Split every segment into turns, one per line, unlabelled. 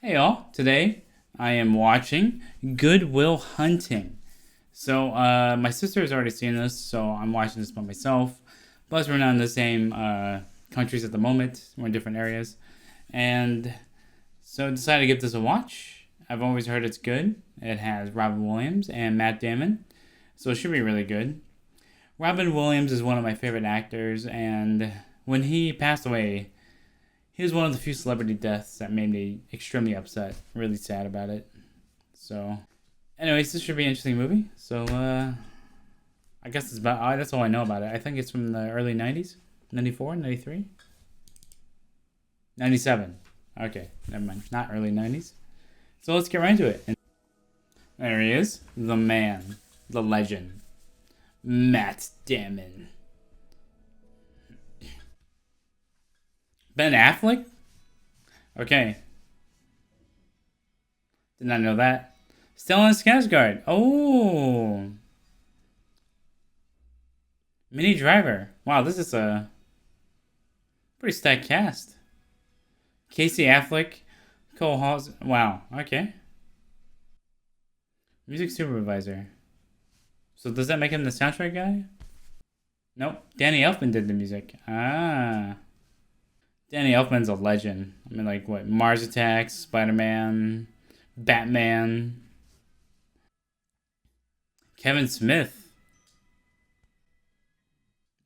Hey y'all, today I am watching Good Will Hunting. So, my sister has already seen this, so I'm watching this by myself. Plus, we're not in the same countries at the moment, we're in different areas. And so I decided to give this a watch. I've always heard it's good. It has Robin Williams and Matt Damon, so it should be really good. Robin Williams is one of my favorite actors, and when he passed away, he was one of the few celebrity deaths that made me extremely upset. Really sad about it. So, anyways, this should be an interesting movie. So, I guess that's all I know about it. I think it's from the early 90s. 94, 93? 97. Okay, never mind. Not early 90s. So let's get right into it. There he is. The man. The legend. Matt Damon. Ben Affleck? Okay. Did not know that. Stellan Skarsgård. Oh. Minnie Driver. Wow, this is a pretty stacked cast. Casey Affleck. Cole Halls. Wow, okay. Music supervisor. So does that make him the soundtrack guy? Nope. Danny Elfman did the music. Ah. Danny Elfman's a legend. I mean, like, what? Mars Attacks, Spider-Man, Batman. Kevin Smith.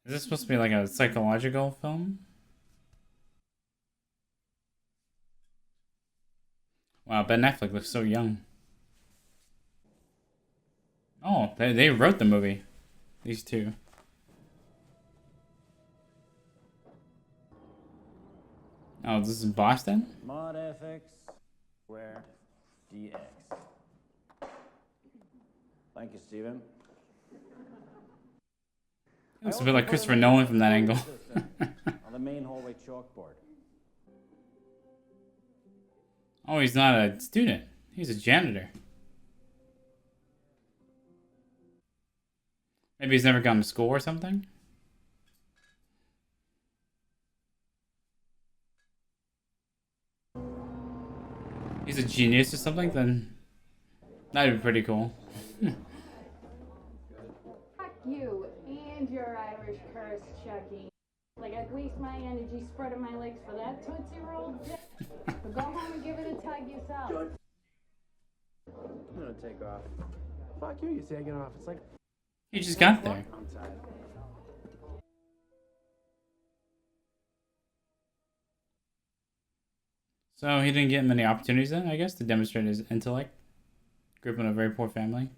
Is this supposed to be like a psychological film? Wow, Ben Affleck looks so young. Oh, they wrote the movie. These two. Oh, this is Boston?
Mod FX, where DX. Thank you, Steven.
Looks a bit like Christopher Nolan from that angle.
On the main hallway chalkboard.
Oh, he's not a student. He's a janitor. Maybe he's never gone to school or something? He's a genius or something? Then that'd be pretty cool.
Fuck you and your Irish curse, Chucky. Like I'd waste my energy spreading my legs for that Tootsie Roll. But go home and give it a tug yourself.
I'm gonna take off.
Fuck you, you're taking off. It's like,
He just got there.
I'm tired.
So he didn't get many opportunities then, I guess, to demonstrate his intellect. Grew up in a very poor family.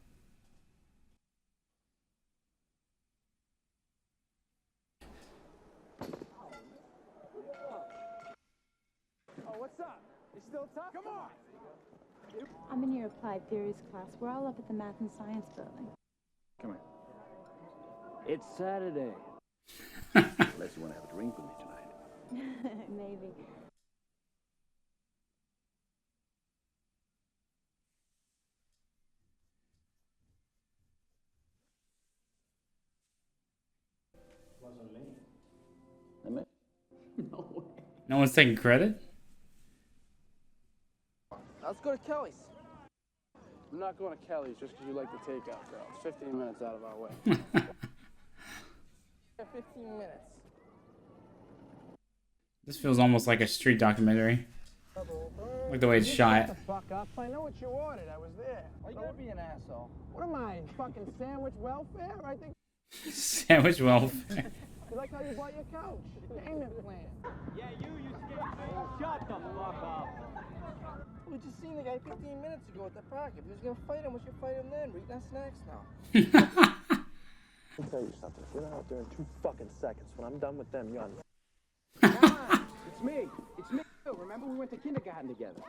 oh, what's up? You still tough? Come on!
I'm in your applied theories class. We're all up at the math and science building.
Come here. It's Saturday. Unless you want to have a drink with me tonight.
Maybe.
Wasn't me. I mean, no way.
No one's taking credit?
Let's go to Kelly's. I'm not going to Kelly's just because you like the takeout, girl. It's 15 minutes out of our way. 15 minutes.
This feels almost like a street documentary. Like the way it's shot.
Shut the fuck up. I know what you ordered. I was there. Why you gotta be an asshole? What am I, fucking sandwich welfare? I think
Sandwich welfare.
you like how you bought your couch. Payment plan.
Yeah, you scared me. Shut the fuck up.
We just seen the guy 15 minutes ago at the park. If you was gonna fight him, we should fight him then. We're eating our snacks now. I'll tell you something. Get out there in 2 fucking seconds. When I'm done with them, you're on.
Come on. It's me. It's me. Remember we went to kindergarten together.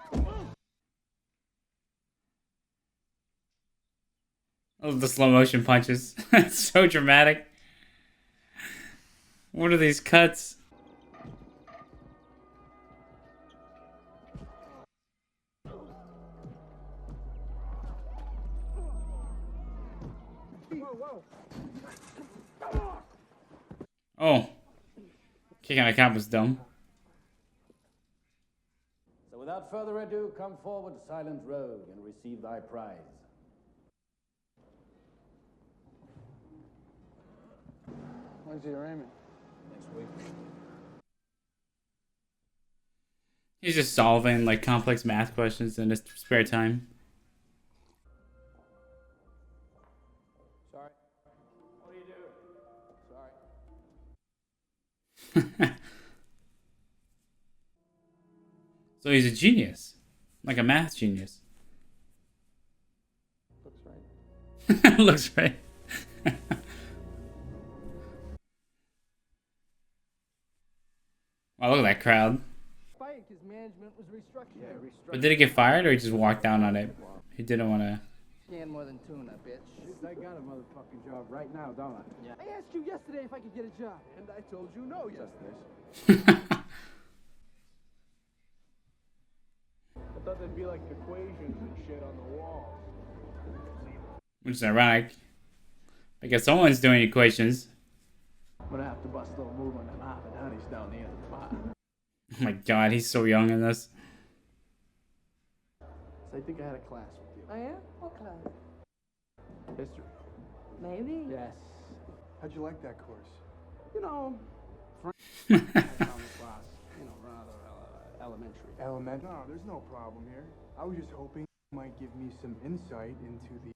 Oh, the slow motion punches. It's so dramatic. What are these cuts? Oh. Kicking a cop was dumb.
So without further ado, come forward, silent rogue, and receive thy prize.
When's the arraignment?
Next week.
He's just solving like complex math questions in his spare time.
Sorry. What do you do? Sorry.
So he's a genius, like a math genius.
Looks right.
Looks right. Wow, look at that crowd.
Fight because management was restructured.
Yeah, restructure.
But did he get fired or he just walked down on it? He didn't want to.
Scan more than tuna, bitch.
I got a motherfucking job right now, don't I?
Yeah. I asked you yesterday if I could get a job.
And I told you no yesterday. I thought there'd be like equations and shit on the wall.
Which is ironic. Because someone's doing equations.
I'm gonna have to bust a little move on them Harvard honeys down there at the bar.
Oh my god, he's so young in this.
So I think I had a class with you.
Oh yeah? What class?
History.
Maybe.
Yes.
How'd you like that course?
You know, I found the class, you know, rather elementary.
No, there's no problem here. I was just hoping you might give me some insight into the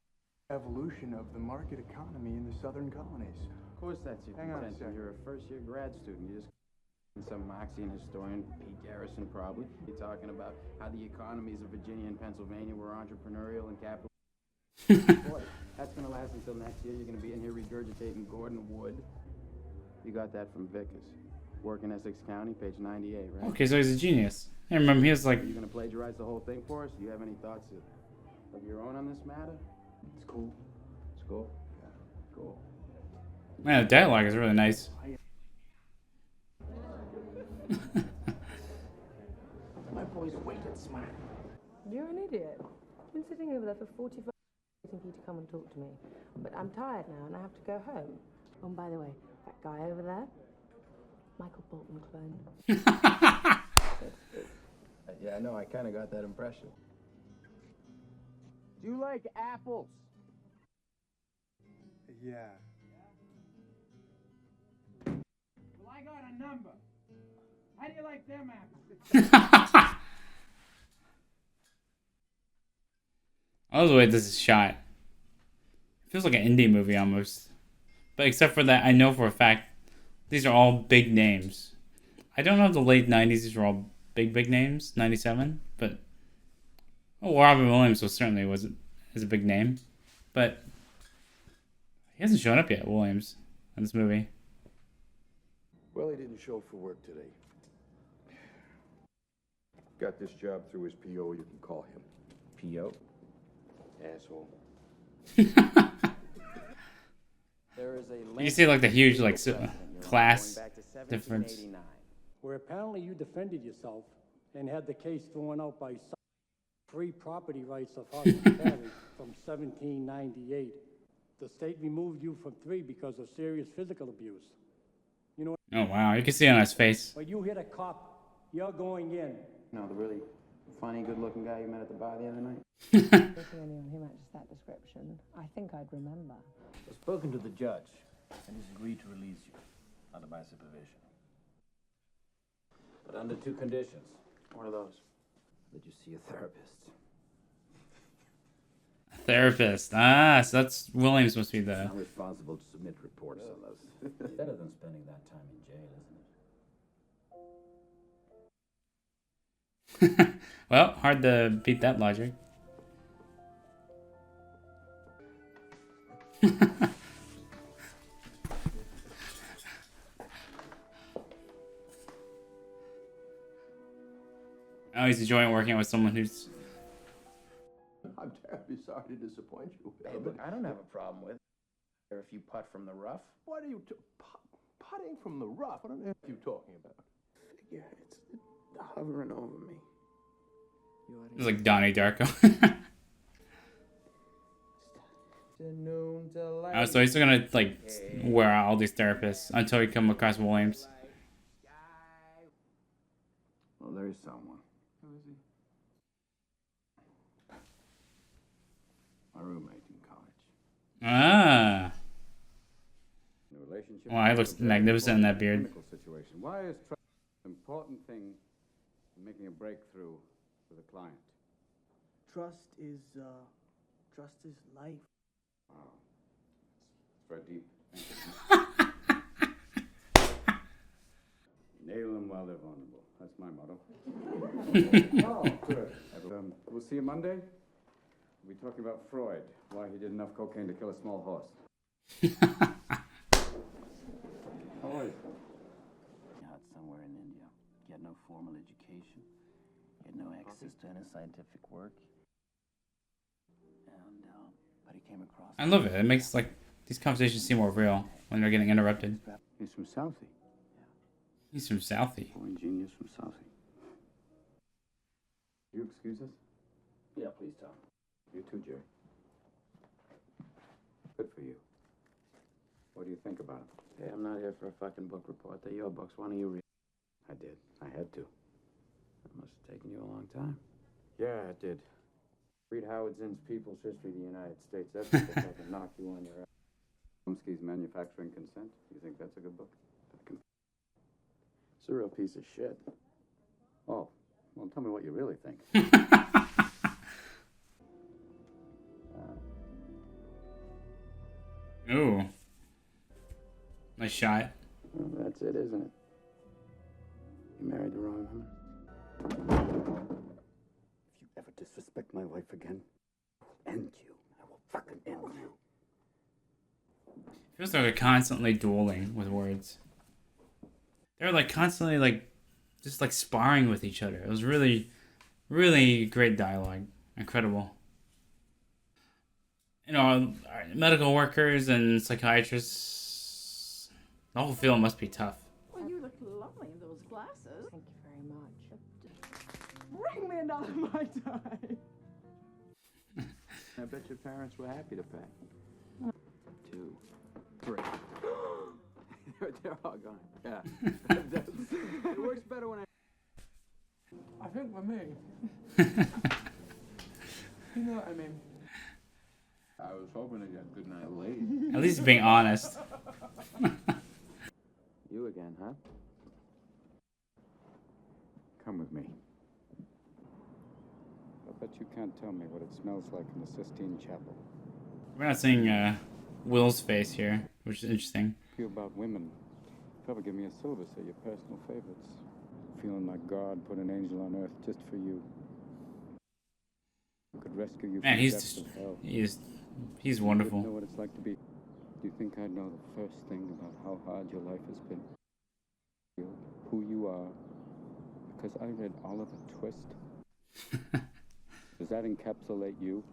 evolution of the market economy in the southern colonies.
Of course that's your
Hang on a
contention.
second.
You're a first-year grad student. You just some Marxian historian, Pete Garrison probably. You're talking about how the economies of Virginia and Pennsylvania were entrepreneurial and capital. Boy, that's going to last until next year. You're going to be in here regurgitating Gordon Wood. You got that from Vickers. Work in Essex County, page 98, right?
Okay, so he's a genius. I remember he was like.
Are you going to plagiarize the whole thing for us? Do you have any thoughts of your own on this matter?
It's cool.
It's cool. Yeah, cool.
Man, the dialogue is really nice.
My boy's wicked smart.
You're an idiot. I've been sitting over there for 45 minutes waiting for you to come and talk to me. But I'm tired now and I have to go home. Oh, and by the way, that guy over there, Michael Bolton clone.
Yeah, no, I kind of got that impression.
Do you like apples?
Yeah.
Well, I got a number. How do you like them apples?
I love the way this is shot. It feels like an indie movie almost. But except for that, I know for a fact these are all big names. I don't know if the late 90s these were all big names, 97, but Robin Williams is a big name. But he hasn't shown up yet, Williams, in this movie.
Well, he didn't show for work today. Got this job through his PO, you can call him.
P.O.
Asshole.
There is a
You see like the huge like class
going back to
difference.
1789.
Where apparently you defended yourself and had the case thrown out by free property rights of hospitality from 1798. The state removed you from 3 because of serious physical abuse. You know,
Oh wow, you can see it on his face.
but you hit a cop, you're going in.
No, the really funny, good-looking guy you met at the bar the other night.
If there's anyone who matches that description, I think I'd remember.
I've spoken to the judge, and he's agreed to release you under my supervision. But under 2 conditions.
What are those?
That you see a therapist.
Therapist. Ah, so that's Williams must be the.
I'm responsible to submit reports on those. Better than spending that time in jail, isn't it?
Well, hard to beat that logic. Oh, he's enjoying working with someone who's.
I'm terribly sorry to disappoint you.
Hey, look, I don't have a problem with it. Or if you putt from the rough.
What are you putting from the rough? What on earth are you talking about?
Figure it's hovering over me.
It's like Donnie Darko. Oh, so he's still gonna like wear out all these therapists until he come across Williams.
Well, there's someone.
Who is he?
Ah.
The relationship.
Wow, he looks magnificent in that beard.
Clinical situation. Why is trust an important thing in making a breakthrough with a client?
Trust is life.
Wow. It's very deep. Nail them while they're vulnerable. That's my motto. Oh, good. We'll see you Monday. We'll be talking about Freud, why he did enough cocaine to kill a small horse. How are you?
Out somewhere in India. He had no formal education. He had no access to any scientific work. And, but he came across...
I love it. It makes, like, these conversations seem more real when they're getting interrupted.
He's from Southie.
He's from Southie.
Born genius from Southie. You excuse us?
Yeah, please, Tom.
You too, Jerry. Good for you. What do you think about it?
Hey, I'm not here for a fucking book report. They're your books. Why don't you read?
I did. I had to.
It must have taken you a long time.
Yeah, it did. Read Howard Zinn's People's History of the United States. That's what they can knock you on your ass. Chomsky's Manufacturing Consent. You think that's a good book?
It's a real piece of shit.
Oh, well, tell me what you really think.
Ooh. Nice shot.
Well, that's it, isn't it? You married the wrong woman.
If you ever disrespect my wife again, I will end you. I will fucking end you.
Feels like they're constantly dueling with words. They're like constantly like just like sparring with each other. It was really, really great dialogue. Incredible. You know, medical workers and psychiatrists. The whole field must be tough.
Well, you look lovely in those glasses.
Thank you very much.
Bring me another Mai Tai.
I bet your parents were happy to pay. 2, 3. They're all gone. Yeah. It works better when
I think for me. You know what I mean?
I was hoping to get good night late.
At least being honest.
You again, huh? Come with me.
I bet you can't tell me what it smells like in the Sistine Chapel.
We're not seeing Will's face here, which is interesting.
You about women. Probably give me a syllabus of your personal favorites. Feeling like God put an angel on earth just for you. Could rescue you
Man,
from the depths of hell.
he's wonderful.
You know what it's like to be. Do you think I'd know the first thing about how hard your life has been? Who you are? Because I read Oliver Twist. Does that encapsulate you?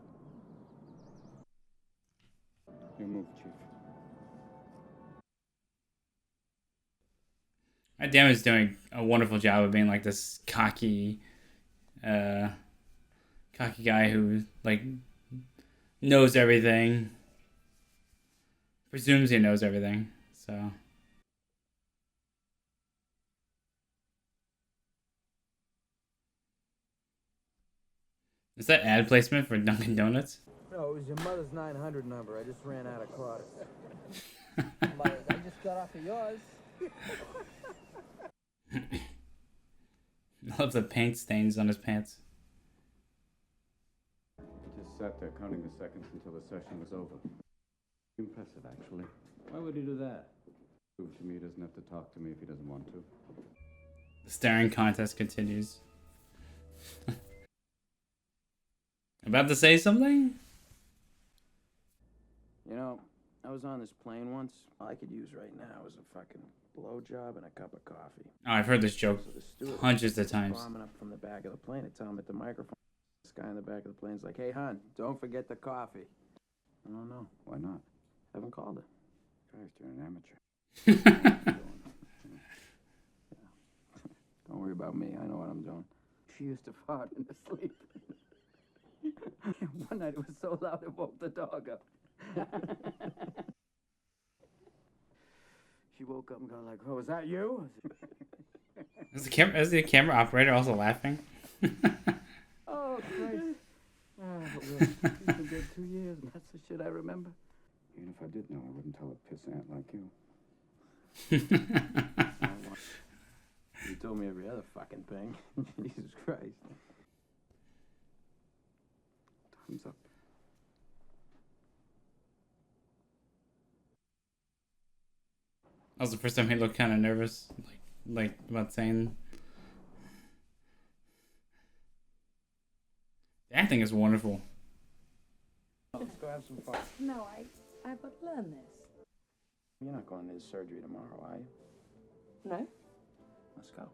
Your move, Chief.
Matt Damon's doing a wonderful job of being like this cocky guy who like knows everything, presumes he knows everything. So is that ad placement for Dunkin' Donuts?
No, it was your mother's 900 number. I just ran out of quarters. I just got off of yours.
I love the paint stains on his pants.
He just sat there counting the seconds until the session was over. Impressive, actually. Why would he do that? Prove to me he doesn't have to talk to me if he doesn't want to.
The staring contest continues. About to say something?
You know, I was on this plane once. All I could use right now is a fucking blowjob and a cup of coffee.
Oh, I've heard this joke hundreds of times.
Bombing up from the back of the plane. I tell him at the microphone. This guy in the back of the plane's like, "Hey, hon, don't forget the coffee." I don't know.
Why not?
Haven't called her.
Christ, you're an amateur.
Don't worry about me. I know what I'm doing. She used to fart in her sleep. One night it was so loud it woke the dog up. She woke up and got like, "Oh, was that you?"
Is the camera operator also laughing?
Oh, Christ. It's been good 2 years, and that's the shit I remember.
Even if I did know, I wouldn't tell a pissant like you.
You told me every other fucking thing. Jesus Christ.
Time's up.
That was the first time he looked kind of nervous, like about saying. The acting is wonderful.
Let's go have some fun.
No, I've got to learn this.
You're not going to the surgery tomorrow, are you?
No?
Let's go.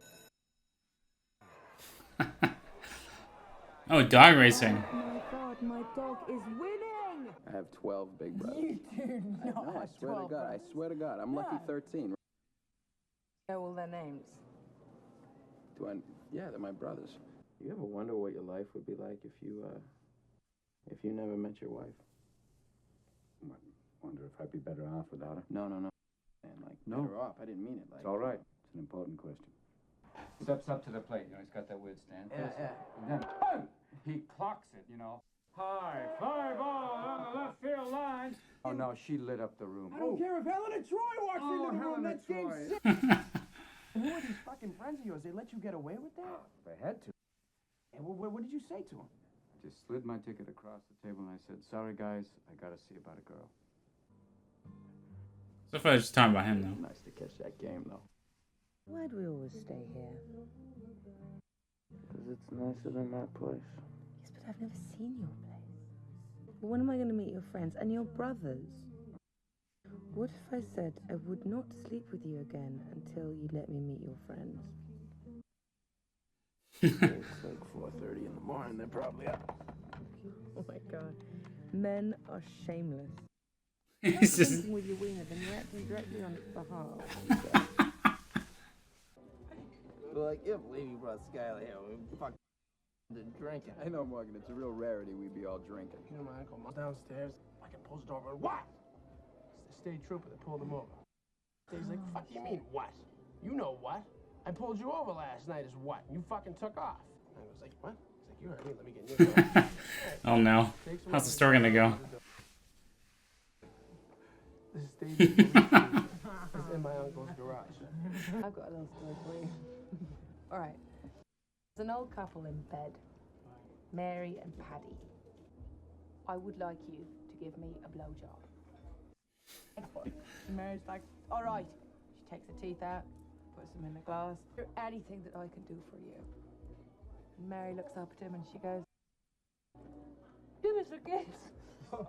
Oh, dog racing.
Oh my god, my dog is winning!
I have 12 big brothers.
You do not.
I swear to God. I swear to God. I'm lucky 13.
Know all their names.
Yeah, they're my brothers. You ever wonder what your life would be like if you never met your wife?
Wonder if I'd be better off without her.
No. And
No.
better off. I didn't mean it like.
It's all right. It's an important question. Steps up to the plate. You know, he's got that weird stand.
Yeah.
And then, boom! He clocks it, you know. High fly ball on the left field line. Oh, no, she lit up the room.
I don't care if Helen and Troy walks into the room. That's game 6.
Who are these fucking friends of yours? They let you get away with that?
If I had to.
And what did you say to them?
Just slid my ticket across the table and I said, sorry, guys, I gotta see about a girl.
So far, just talking about him though.
Nice to catch that game, though.
Why do we always stay here?
Because it's nicer than my place.
Yes, but I've never seen your place. Well, when am I going to meet your friends and your brothers? What if I said I would not sleep with you again until you let me meet your friends?
It's like 4:30 in the morning. They're probably up.
Oh my god. Men are shameless.
He's just...
Thinking with your wiener, then you're acting directly on its behalf.
Well, I can't believe you brought Skyler here. We fucking drinking.
I know, Morgan. It's a real rarity we'd be all drinking.
You know, my uncle downstairs. I can pull the door over. What? It's the state trooper that pulled him over. He's like, fuck you mean what? You know what? I pulled you over last night as what? You fucking took off. I was like, what? He's like, you heard me. Let me get you.
Oh no. How's the story gonna go?
The state trooper is in my uncle's garage.
I've got a little story for you. All right. There's an old couple in bed, Mary and Paddy. I would like you to give me a blowjob. And Mary's like, all right. She takes the teeth out, puts them in the glass. Is there anything that I can do for you? And Mary looks up at him and she goes, do us a kiss.
Oh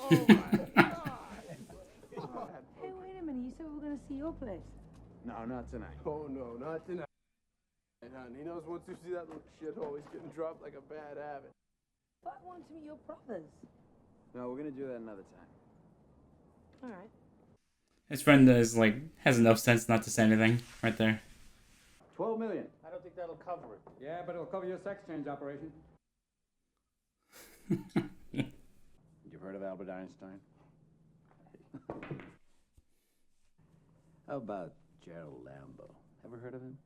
my God.
Hey, wait a minute. You said we were going to see your place.
No, not tonight.
Oh no, not tonight. Hon, he knows once you see that little shithole, he's getting dropped like a bad habit.
But I wanted to meet your brothers.
No, we're gonna do that another time.
All right.
His friend is like has enough sense not to say anything right there.
12 million.
I don't think that'll cover it.
Yeah, but it'll cover your sex change operation.
You've heard of Albert Einstein? How about Gerald Lambo? Ever heard of him?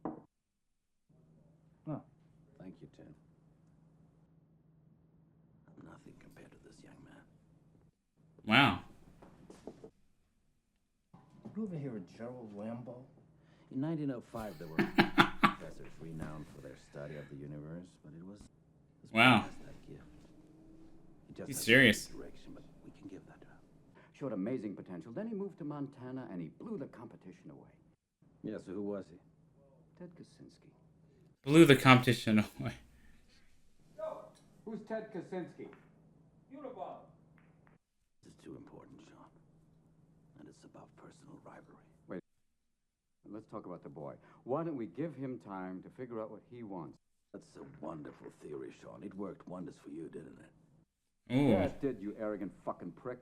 No.
Thank you, Tim. I'm nothing compared to this young man.
Wow.
You ever hear of Gerald Lambo?
In 1905, there were professors renowned for their study of the universe, but it was
Wow.
that gift. He just
He's
has
serious.
Direction, but we can give that to him.
Showed amazing potential. Then he moved to Montana and he blew the competition away.
Yeah, so who was he?
Ted Kaczynski.
Blew the competition away.
Who's Ted Kaczynski?
Uniball.
This is too important, Sean. And it's about personal rivalry.
Wait. Let's talk about the boy. Why don't we give him time to figure out what he wants?
That's a wonderful theory, Sean. It worked wonders for you, didn't it?
Ooh.
Yeah, it did, you arrogant fucking prick.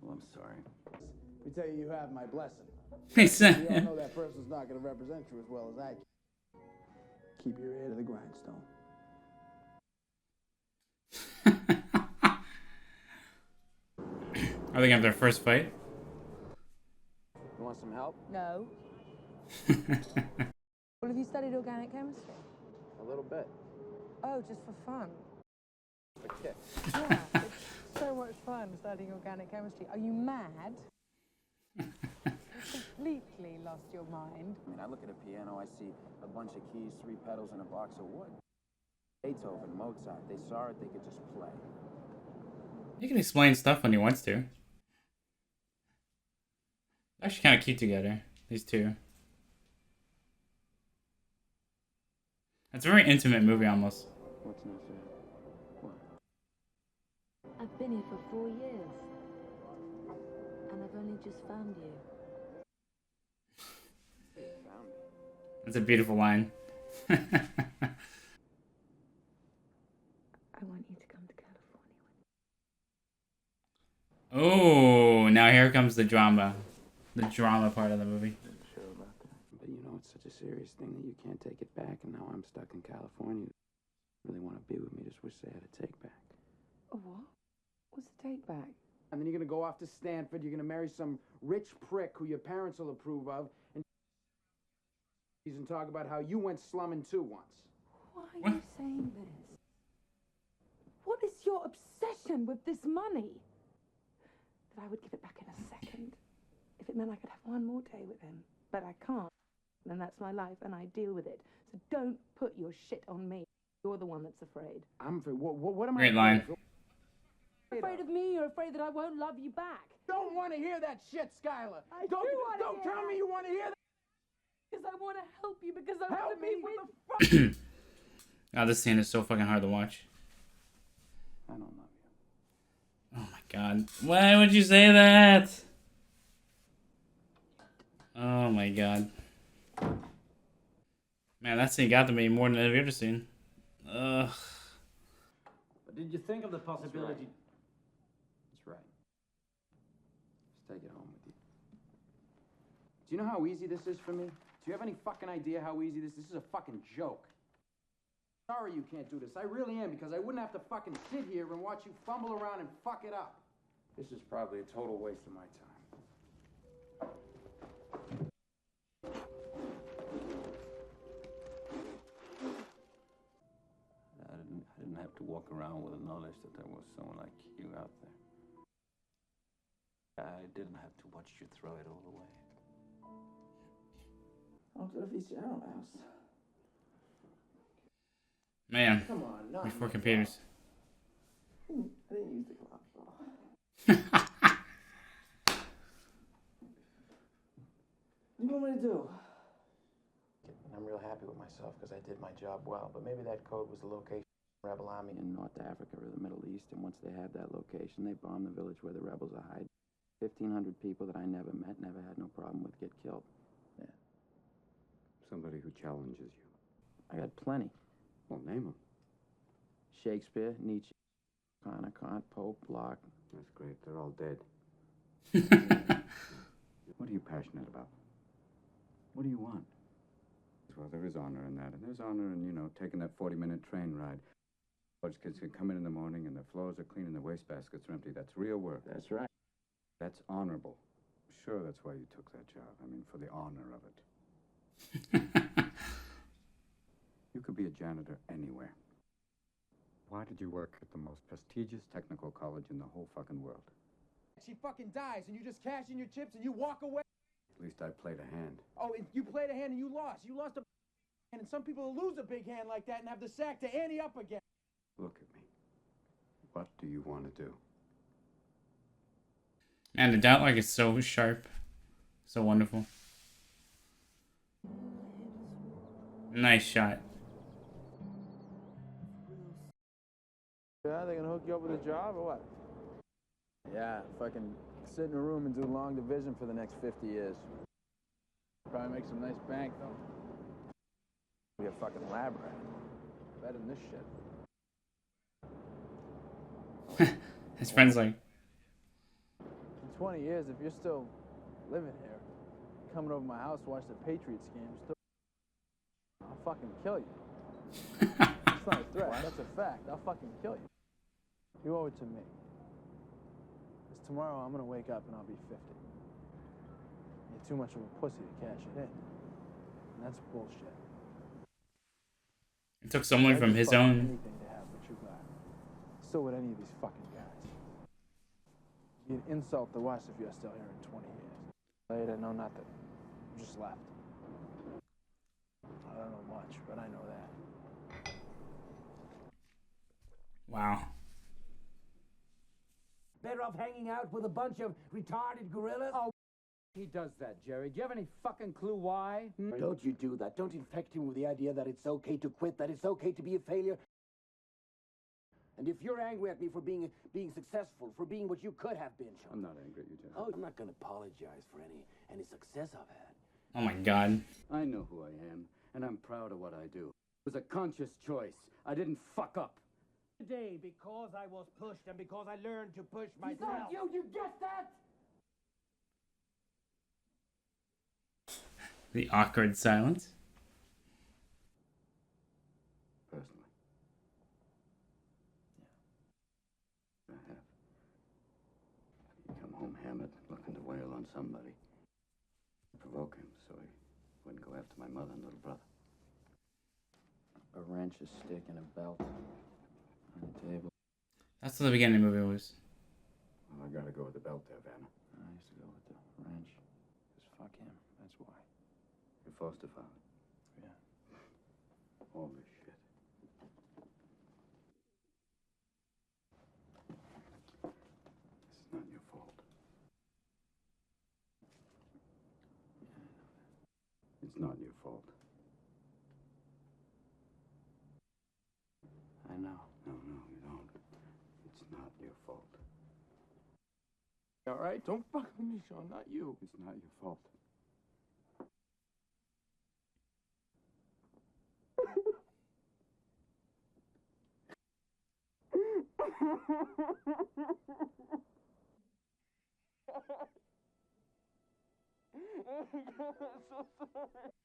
Oh, I'm sorry.
We tell you have my blessing.
He
We all
said.
know that person's not going to represent you as well as I can. Keep your ear to the grindstone.
Are they gonna have their first fight?
You want some help?
No. Well, have you studied organic chemistry?
A little bit.
Oh, just for fun.
A kick.
Yeah.
so much fun studying organic chemistry. Are you mad? Completely lost your mind.
I mean, I look at a piano, I see a bunch of keys, 3 pedals, and a box of wood. Beethoven, Mozart, they saw it, they could just play.
He can explain stuff when he wants to. They're actually kind of cute together, these two. It's a very intimate movie, almost.
What's not there? What?
I've been here for 4 years. And I've only just found you.
That's a beautiful line.
I want you to come to California.
Oh, now here comes the drama. The drama part of the movie.
Sure about that. But you know, it's such a serious thing that you can't take it back, and now I'm stuck in California. Really want to be with me, just wish they had a take back.
A what? What's the take back?
And then you're gonna go off to Stanford, you're gonna marry some rich prick who your parents will approve of, and talk about how you went slumming too once.
Why are you saying this? What is your obsession with this money? That I would give it back in a second. If it meant I could have one more day with him. But I can't. And that's my life, and I deal with it. So don't put your shit on me. You're the one that's afraid.
I'm afraid. What am I?
Great line.
You're afraid of me, you're afraid that I won't love you back.
Don't want to hear that shit, Skyler.
Don't
Tell me you want to hear that.
Because I want to help you, because I
Help
want to
me?
be
What
with
the fuck?
God, this scene is so fucking hard to watch.
I don't love you.
Oh my god. Why would you say that? Oh my god. Man, that scene got to me more than every other scene. Ugh.
But did you think of the possibility?
That's right. Just take it home with you. Do you know how easy this is for me? Do you have any fucking idea how easy this is? This is a fucking joke. Sorry you can't do this. I really am, because I wouldn't have to fucking sit here and watch you fumble around and fuck it up. This is probably a total waste of my time.
I didn't have to walk around with the knowledge that there was someone like you out there. I didn't have to watch you throw it all away.
I'll do a VCR on the house.
Man.
Come on, not
Before computers.
I didn't use the clock. What do you want me to do?
I'm real happy with myself because I did my job well, but maybe that code was the location of the rebel army in North Africa or the Middle East, and once they have that location, they bomb the village where the rebels are hiding. 1,500 people that I never met, never had no problem with, get killed.
Yeah. Somebody who challenges you.
I got plenty.
Well, name them.
Shakespeare, Nietzsche, Connor, Kant, Pope, Locke.
That's great. They're all dead. What are you passionate about? What do you want? Well, there is honor in that. And there's honor in, taking that 40-minute train ride. College kids can come in the morning and their floors are clean and their wastebaskets are empty. That's real work.
That's right.
That's honorable. Sure, that's why you took that job. I mean, for the honor of it. You could be a janitor anywhere. Why did you work at the most prestigious technical college in the whole fucking world?
She fucking dies and you just cash in your chips and you walk away.
At least I played a hand.
Oh, and you played a hand and you lost. You lost a hand, and some people lose a big hand like that and have the sack to ante up again.
Look at me. What do you want to do?
Man, the dialogue is so sharp. So wonderful. Nice shot.
Yeah, they gonna hook you up with a job or what? Yeah, fucking sit in a room and do long division for the next 50 years. Probably make some nice bank, though. Be a fucking lab rat. Better than this shit.
His friend's like...
In 20 years, if you're still living here, coming over my house to watch the Patriots game, I'll fucking kill you. That's not a threat, that's a fact. I'll fucking kill you. You owe it to me. Because tomorrow I'm gonna wake up and I'll be 50. You're too much of a pussy to cash it in. And that's bullshit.
It took someone from his own...
Anything to have what you got. So would any of these fucking guys. Be an insult to us if you're still here in 20 years. Later, know nothing. Just left. I don't know much, but I know that.
Wow.
Better off hanging out with a bunch of retarded gorillas?
Oh, he does that, Jerry. Do you have any fucking clue why?
Don't you do that. Don't infect him with the idea that it's okay to quit, that it's okay to be a failure. And if you're angry at me for being successful, for being what you could have been, Sean.
I'm not angry at you, Jerry.
Oh, I'm not going to apologize for any success I've had.
Oh my God.
I know who I am, and I'm proud of what I do. It was a conscious choice. I didn't fuck up.
Today, because I was pushed and because I learned to push myself.
You get that?
The awkward silence.
Personally. Yeah. I have. You come home hammered, looking to wail on somebody. Provoke him so he wouldn't go after my mother and little brother. A wrench, a stick, and a belt on the table.
That's what the beginning of the movie was.
Well, I gotta go with the belt there, Vanna. I used to go with the wrench. Because fuck him, that's why. Your foster father? Yeah. All this shit. It's not your fault. It's not your fault. I know. No, you don't. It's not your fault.
All right? Don't fuck with me, Sean. Not you.
It's not your fault.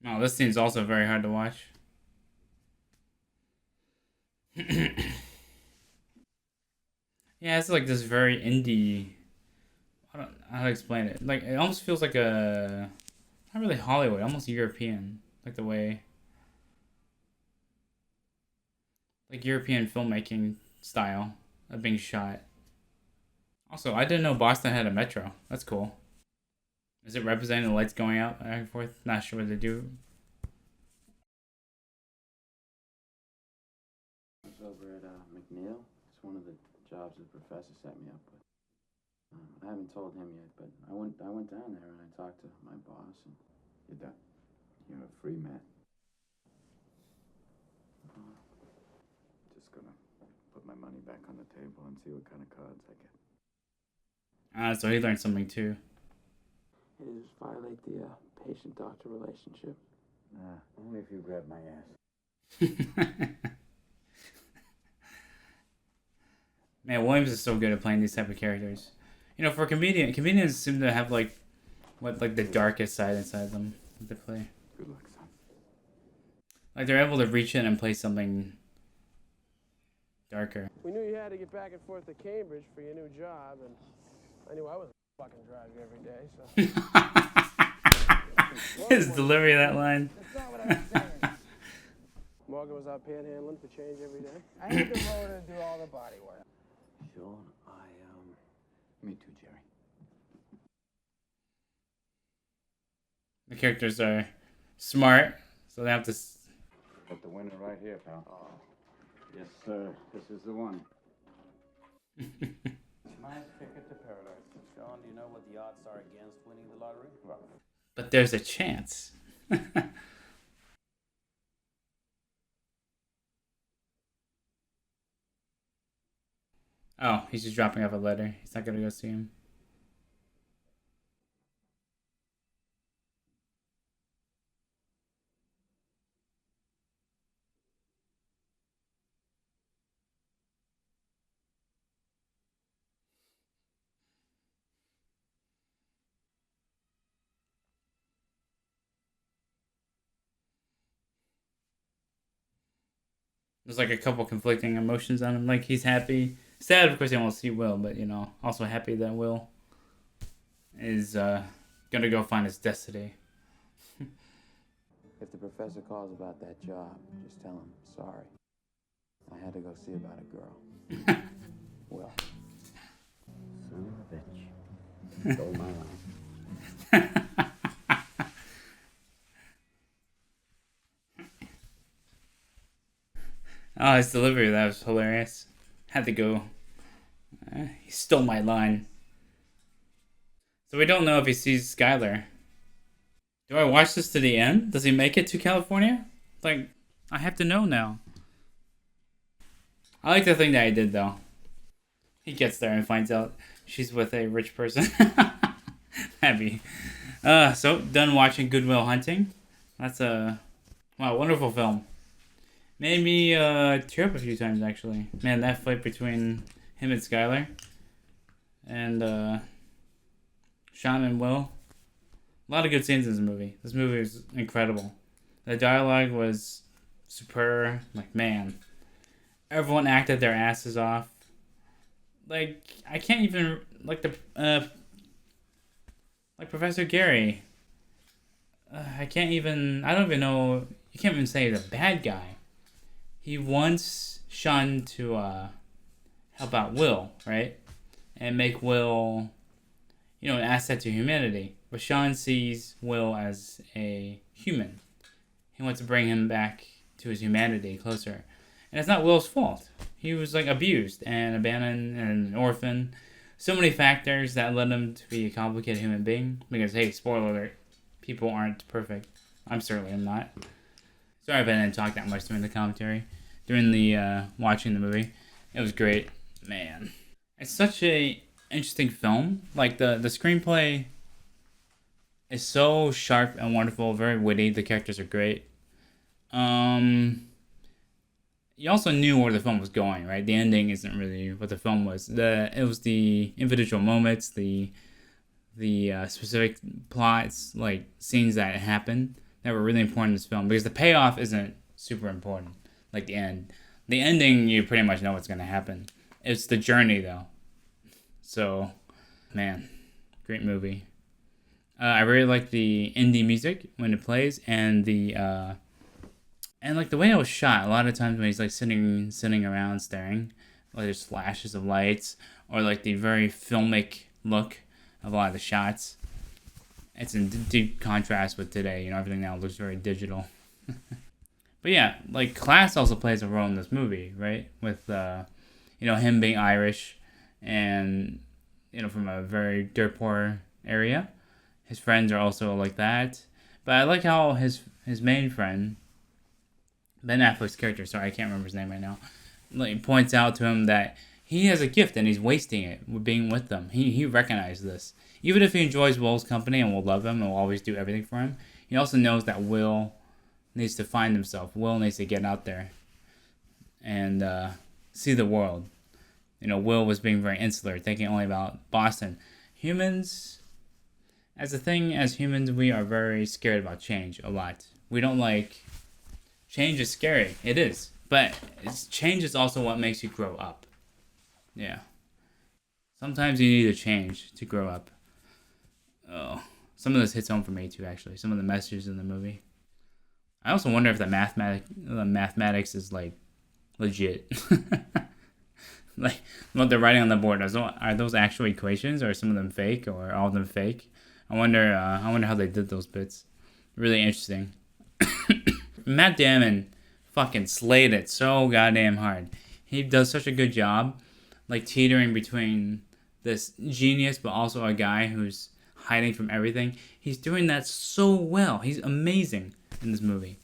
Oh, this scene's also very hard to watch. Yeah, it's like this very indie. I don't know how to explain it. Like, it almost feels like a, not really Hollywood, almost European. Like the way, like European filmmaking style of being shot. Also, I didn't know Boston had a metro. That's cool. Is it representing the lights going out back and forth? Not sure what they do.
I was over at McNeil. It's one of the jobs the professor set me up with. I haven't told him yet, but I went down there and I talked to my boss. And you're done. You're a free man. Just gonna put my money back on the table and see what kind of cards I get.
So he learned something too.
It is violate the patient-doctor relationship.
Only if you grab my ass.
Man, Williams is so good at playing these type of characters. You know, for comedians seem to have like the darkest side inside them that they play.
Good luck, son.
Like they're able to reach in and play something darker.
We knew you had to get back and forth to Cambridge for your new job, and I knew I was fucking drive you every day, so...
His delivery of that line.
That's not what I was saying. Morgan was out panhandling for change every day.
I had to roll to do all the body work.
Sean,
Me too, Jerry.
The characters are smart, so they have to.
Got the winner right here, pal. Oh. Yes, sir. This is the one.
my ticket to paradise. Sean, do you know what the odds are against winning the lottery?
But there's a chance. Oh, he's just dropping off a letter. He's not gonna go see him. There's like a couple conflicting emotions on him. Like he's happy, sad. Of course, he won't see Will, but you know, also happy that Will is gonna go find his destiny.
If the professor calls about that job, just tell him sorry. I had to go see about a girl. Well,
Son of a bitch.
Stole my line.
Oh, his delivery, that was hilarious. Had to go. He stole my line. So we don't know if he sees Skyler. Do I watch this to the end? Does he make it to California? Like, I have to know now. I like the thing that I did, though. He gets there and finds out she's with a rich person. Happy. So, done watching Good Will Hunting. That's a wonderful film. Made me tear up a few times, actually. Man, that fight between him and Skyler. And Sean and Will. A lot of good scenes in this movie. This movie was incredible. The dialogue was superb. Like, man. Everyone acted their asses off. Like, I can't even... Like, like Professor Gary. I don't even know... You can't even say he's a bad guy. He wants Sean to help out Will, right? And make Will, an asset to humanity. But Sean sees Will as a human. He wants to bring him back to his humanity closer. And it's not Will's fault. He was like abused and abandoned and an orphan. So many factors that led him to be a complicated human being. Because, hey, spoiler alert, people aren't perfect. I'm certainly not. Sorry if I didn't talk that much during the commentary. During the watching the movie. It was great. Man. It's such a interesting film. Like, the screenplay is so sharp and wonderful. Very witty. The characters are great. You also knew where the film was going, right? The ending isn't really what the film was. It was the individual moments, the specific plots, like scenes that happened that were really important in this film. Because the payoff isn't super important, like the end. The ending, you pretty much know what's going to happen. It's the journey, though. So, man, great movie. I really like the indie music when it plays, and like the way it was shot. A lot of times when he's like sitting around staring, like there's flashes of lights, or like the very filmic look of a lot of the shots. It's in deep contrast with today. Everything now looks very digital. But yeah, like class also plays a role in this movie, right? With him being Irish, and from a very dirt poor area. His friends are also like that. But I like how his main friend, Ben Affleck's character, sorry, I can't remember his name right now, like, points out to him that he has a gift and he's wasting it with being with them. He recognizes this. Even if he enjoys Will's company and will love him and will always do everything for him, he also knows that Will needs to find himself. Will needs to get out there and see the world. Will was being very insular, thinking only about Boston. Humans, as humans, we are very scared about change a lot. We don't like... Change is scary. It is. But change is also what makes you grow up. Yeah. Sometimes you need a change to grow up. Oh. Some of this hits home for me too, actually. Some of the messages in the movie. I also wonder if the mathematics is, like, legit. Like, what they're writing on the board. Are those actual equations, or are some of them fake, or all of them fake? I wonder how they did those bits. Really interesting. Matt Damon fucking slayed it so goddamn hard. He does such a good job, like teetering between this genius but also a guy who's hiding from everything. He's doing that so well. He's amazing in this movie.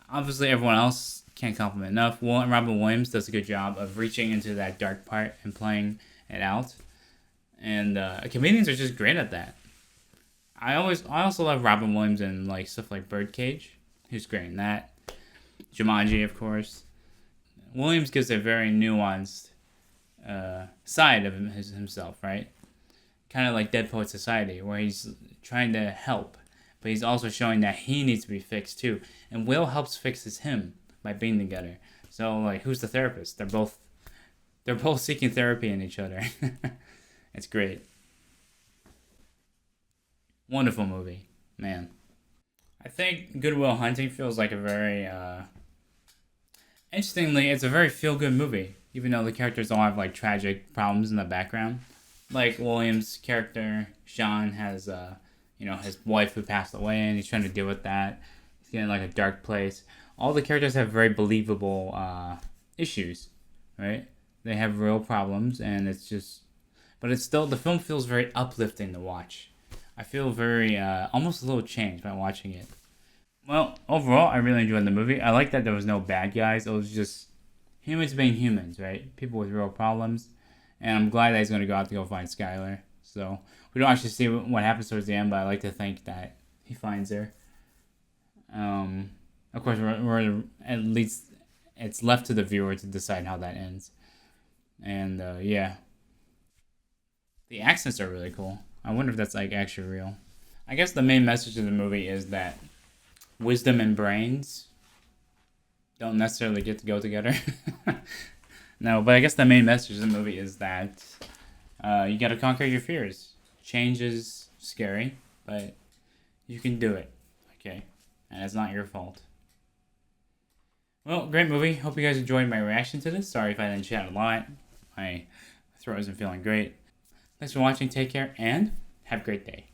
Obviously, everyone else can't compliment enough. Robin Williams does a good job of reaching into that dark part and playing it out. And comedians are just great at that. I also love Robin Williams in like stuff like Birdcage. Who's great in that. Jumanji, of course. Williams gives a very nuanced side of himself, right? Kind of like Dead Poet Society, where he's trying to help, but he's also showing that he needs to be fixed too. And Will helps fixes him by being together. So, like, who's the therapist? They're both seeking therapy in each other. It's great. Wonderful movie, man. I think Good Will Hunting feels like a very, interestingly, it's a very feel-good movie, even though the characters all have, like, tragic problems in the background. Like William's character, Sean has his wife who passed away, and he's trying to deal with that. He's getting like a dark place. All the characters have very believable issues, right? They have real problems, and it's just, but it's still, the film feels very uplifting to watch. I feel very almost a little changed by watching it. Well, overall, I really enjoyed the movie. I like that there was no bad guys. It was just humans being humans, right? People with real problems. And I'm glad that he's going to go out to go find Skyler. So, we don't actually see what happens towards the end, but I like to think that he finds her. Of course, we're at least, it's left to the viewer to decide how that ends. And, yeah. The accents are really cool. I wonder if that's, like, actually real. I guess the main message of the movie is that wisdom and brains don't necessarily get to go together. No, but I guess the main message of the movie is that you gotta conquer your fears. Change is scary, but you can do it, okay? And it's not your fault. Well, great movie. Hope you guys enjoyed my reaction to this. Sorry if I didn't chat a lot. My throat isn't feeling great. Thanks for watching, take care, and have a great day.